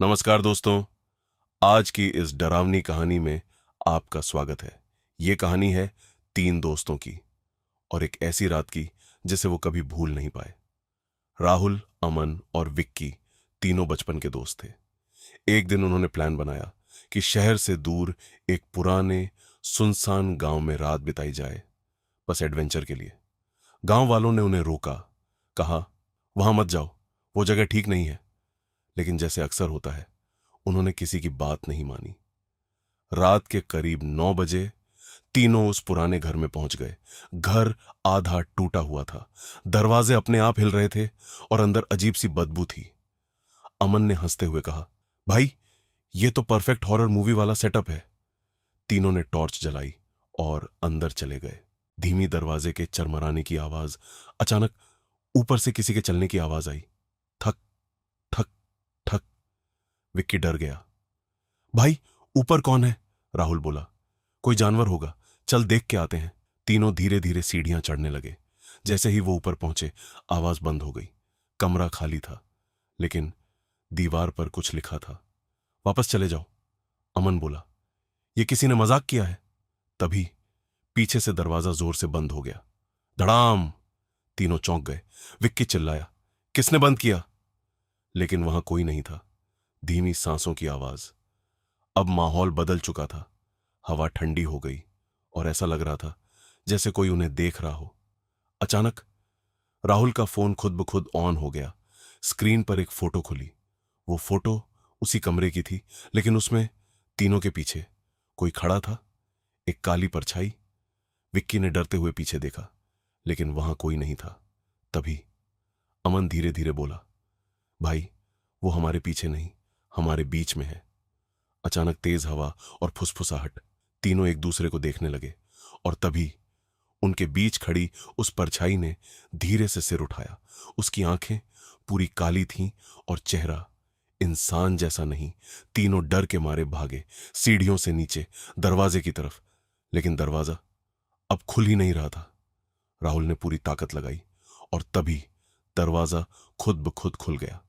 नमस्कार दोस्तों। आज की इस डरावनी कहानी में आपका स्वागत है। ये कहानी है तीन दोस्तों की और एक ऐसी रात की जिसे वो कभी भूल नहीं पाए। राहुल, अमन और विक्की तीनों बचपन के दोस्त थे। एक दिन उन्होंने प्लान बनाया कि शहर से दूर एक पुराने सुनसान गांव में रात बिताई जाए, बस एडवेंचर के लिए। गांव वालों ने उन्हें रोका, कहा वहां मत जाओ, वो जगह ठीक नहीं है। लेकिन जैसे अक्सर होता है, उन्होंने किसी की बात नहीं मानी। रात के करीब 9 बजे तीनों उस पुराने घर में पहुंच गए। घर आधा टूटा हुआ था, दरवाजे अपने आप हिल रहे थे और अंदर अजीब सी बदबू थी। अमन ने हंसते हुए कहा, भाई ये तो परफेक्ट हॉरर मूवी वाला सेटअप है। तीनों ने टॉर्च जलाई और अंदर चले गए। धीमी दरवाजे के चरमराने की आवाज, अचानक ऊपर से किसी के चलने की आवाज आई। ठक ठक ठक। विक्की डर गया। भाई ऊपर कौन है? राहुल बोला। कोई जानवर होगा, चल देख के आते हैं। तीनों धीरे धीरे सीढ़ियां चढ़ने लगे। जैसे ही वो ऊपर पहुंचे, आवाज बंद हो गई। कमरा खाली था, लेकिन दीवार पर कुछ लिखा था। वापस चले जाओ, अमन बोला। ये किसी ने मजाक किया है। तभी पीछे से दरवाजा जोर से बंद हो गया। धड़ाम। तीनों चौंक गए। विक्की चिल्लाया, किसने बंद किया? लेकिन वहां कोई नहीं था। धीमी सांसों की आवाज। अब माहौल बदल चुका था। हवा ठंडी हो गई और ऐसा लग रहा था जैसे कोई उन्हें देख रहा हो। अचानक राहुल का फोन खुद ब खुद ऑन हो गया। स्क्रीन पर एक फोटो खुली। वो फोटो उसी कमरे की थी, लेकिन उसमें तीनों के पीछे कोई खड़ा था, एक काली परछाई। विक्की ने डरते हुए पीछे देखा, लेकिन वहां कोई नहीं था। तभी अमन धीरे धीरे बोला, भाई वो हमारे पीछे नहीं, हमारे बीच में है। अचानक तेज हवा और फुसफुसाहट। तीनों एक दूसरे को देखने लगे और तभी उनके बीच खड़ी उस परछाई ने धीरे से सिर उठाया। उसकी आंखें पूरी काली थीं और चेहरा इंसान जैसा नहीं। तीनों डर के मारे भागे, सीढ़ियों से नीचे दरवाजे की तरफ। लेकिन दरवाजा अब खुल ही नहीं रहा था। राहुल ने पूरी ताकत लगाई और तभी दरवाजा खुद ब खुद खुल गया।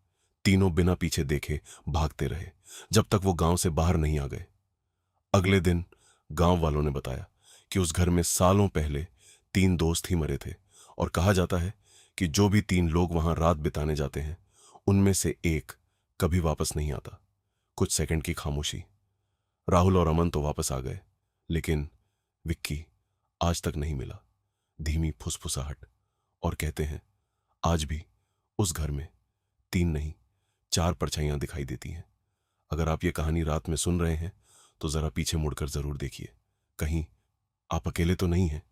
तीनों बिना पीछे देखे भागते रहे जब तक वो गांव से बाहर नहीं आ गए। अगले दिन गांव वालों ने बताया कि उस घर में सालों पहले तीन दोस्त ही मरे थे और कहा जाता है कि जो भी तीन लोग वहां रात बिताने जाते हैं, उनमें से एक कभी वापस नहीं आता। कुछ सेकंड की खामोशी। राहुल और अमन तो वापस आ गए, लेकिन विक्की आज तक नहीं मिला। धीमी फुसफुसाहट और कहते हैं आज भी उस घर में तीन नहीं, चार परछाइयां दिखाई देती हैं। अगर आप ये कहानी रात में सुन रहे हैं तो जरा पीछे मुड़कर जरूर देखिए, कहीं आप अकेले तो नहीं हैं।